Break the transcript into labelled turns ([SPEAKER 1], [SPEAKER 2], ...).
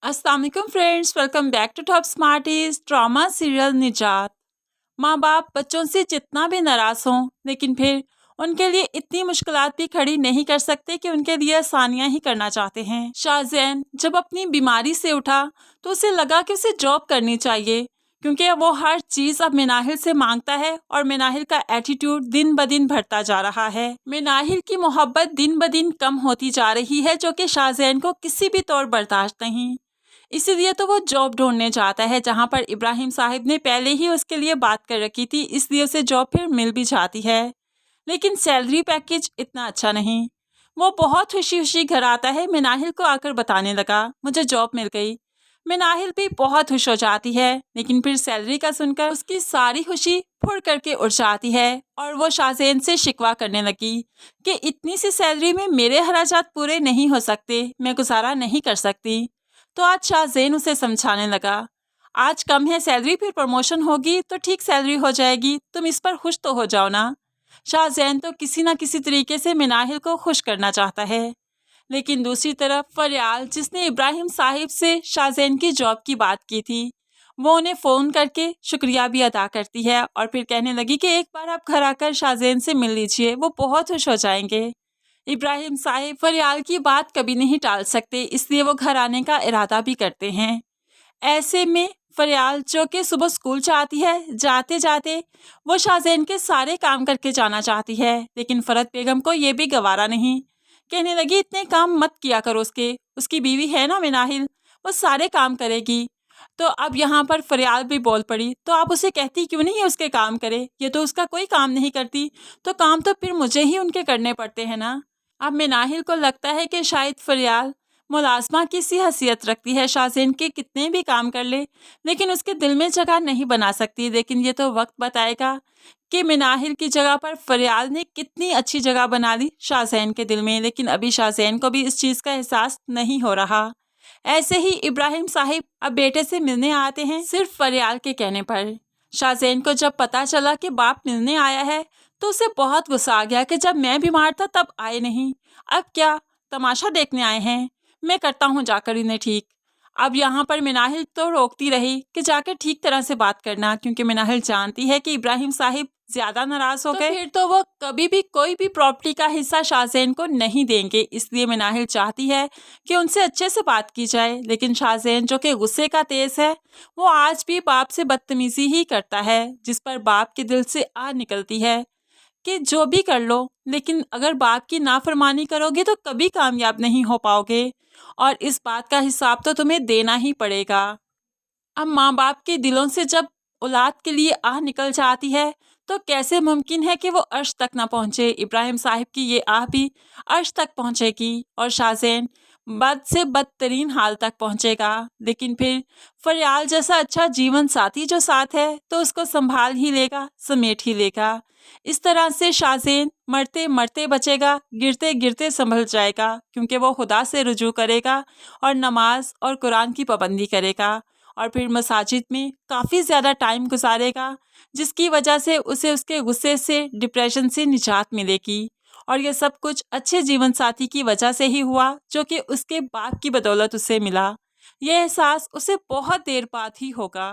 [SPEAKER 1] अस्सलाम वालेकुम friends, welcome back to top smarties drama serial Nijat. माँ बाप बच्चों से जितना भी नाराज हों, लेकिन फिर उनके लिए इतनी मुश्किलात भी खड़ी नहीं कर सकते कि उनके लिए आसानियां ही करना चाहते हैं। शाहजैन जब अपनी बीमारी से उठा तो उसे लगा कि उसे जॉब करनी चाहिए, क्योंकि वो हर चीज अब मिनाहिल से मांगता है और मिनाहिल का एटीट्यूड दिन ब दिन बढ़ता जा रहा है। मिनाहिल की मोहब्बत दिन ब दिन कम होती जा रही है, जो कि शाहजैन को किसी भी तौर बर्दाश्त नहीं। इसीलिए तो वो जॉब ढूंढने जाता है, जहां पर इब्राहिम साहिब ने पहले ही उसके लिए बात कर रखी थी, इसलिए उसे जॉब फिर मिल भी जाती है। लेकिन सैलरी पैकेज इतना अच्छा नहीं। वो बहुत खुशी खुशी घर आता है, मिनाहिल को आकर बताने लगा मुझे जॉब मिल गई। मिनाहिल भी बहुत खुश हो जाती है, लेकिन फिर सैलरी का सुनकर उसकी सारी खुशी फुड़ करके उड़ जाती है और वो शाहजैन से शिकवा करने लगी कि इतनी सी सैलरी में मेरे खर्चात पूरे नहीं हो सकते, मैं गुजारा नहीं कर सकती। तो आज शाहजैन उसे समझाने लगा, आज कम है सैलरी, फिर प्रमोशन होगी तो ठीक सैलरी हो जाएगी, तुम इस पर खुश तो हो जाओ ना। शाहजैन तो किसी ना किसी तरीके से मिनाहिल को खुश करना चाहता है। लेकिन दूसरी तरफ फरियाल, जिसने इब्राहिम साहिब से शाहजैन की जॉब की बात की थी, वो उन्हें फ़ोन करके शुक्रिया भी अदा करती है और फिर कहने लगी कि एक बार आप घर आकर शाहजैन से मिल लीजिए, वो बहुत खुश हो जाएंगे। इब्राहिम साहिब फरियाल की बात कभी नहीं टाल सकते, इसलिए वो घर आने का इरादा भी करते हैं। ऐसे में फरियाल, जो कि सुबह स्कूल जाती है, जाते जाते वो शाहजैन के सारे काम करके जाना चाहती है, लेकिन फरहत बेगम को ये भी गवारा नहीं। कहने लगी इतने काम मत किया करो, उसकी बीवी है ना मिनाहिल, वो सारे काम करेगी। तो अब यहाँ पर फरियाल भी बोल पड़ी, तो आप उसे कहती क्यों नहीं है उसके काम करे, ये तो उसका कोई काम नहीं करती, तो काम तो फिर मुझे ही उनके करने पड़ते हैं ना। अब मिनाहिल को लगता है कि शायद फरियाल मुलाजमा की सी हैसियत रखती है, शाहजैन के कितने भी काम कर ले, लेकिन उसके दिल में जगह नहीं बना सकती। लेकिन ये तो वक्त बताएगा कि मिनाहिल की जगह पर फरियाल ने कितनी अच्छी जगह बना ली शाहजैन के दिल में। लेकिन अभी शाहजैन को भी इस चीज़ का एहसास नहीं हो रहा। ऐसे ही इब्राहिम साहिब अब बेटे से मिलने आते हैं, सिर्फ फरियाल के कहने पर। शाहजैन को जब पता चला कि बाप मिलने आया है तो उसे बहुत गुस्सा आ गया कि जब मैं बीमार था तब आए नहीं, अब क्या तमाशा देखने आए हैं, मैं करता हूँ जाकर इन्हें ठीक। अब यहाँ पर मिनाहिल तो रोकती रही कि जाकर ठीक तरह से बात करना, क्योंकि मिनाहिल जानती है कि इब्राहिम साहिब ज्यादा नाराज हो गए फिर तो वो कभी भी कोई भी प्रॉपर्टी का हिस्सा शाहजैन को नहीं देंगे। इसलिए मिनाहिल चाहती है कि उनसे अच्छे से बात की जाए, लेकिन शाहजैन, जो कि गुस्से का तेज है, वो आज भी बाप से बदतमीजी ही करता है, जिस पर बाप के दिल से आग निकलती है कि जो भी कर लो, लेकिन अगर बाप की नाफरमानी करोगे तो कभी कामयाब नहीं हो पाओगे और इस बात का हिसाब तो तुम्हें देना ही पड़ेगा। अब माँ बाप के दिलों से जब औलाद के लिए आह निकल जाती है तो कैसे मुमकिन है कि वो अर्श तक ना पहुँचे। इब्राहिम साहिब की ये आह भी अर्श तक पहुँचेगी और शाहजैन बद से बदतरीन हाल तक पहुँचेगा। लेकिन फिर फरियाल जैसा अच्छा जीवन साथी जो साथ है तो उसको संभाल ही लेगा, समेट ही लेगा। इस तरह से शाहजैन मरते मरते बचेगा, गिरते गिरते संभल जाएगा, क्योंकि वो खुदा से रुजू करेगा और नमाज और कुरान की पाबंदी करेगा और फिर मसाजिद में काफ़ी ज़्यादा टाइम गुजारेगा, जिसकी वजह से उसे उसके गुस्से से, डिप्रेशन से निजात मिलेगी। और ये सब कुछ अच्छे जीवन साथी की वजह से ही हुआ, जो कि उसके बाप की बदौलत उसे मिला। यह एहसास उसे बहुत देर बाद ही होगा।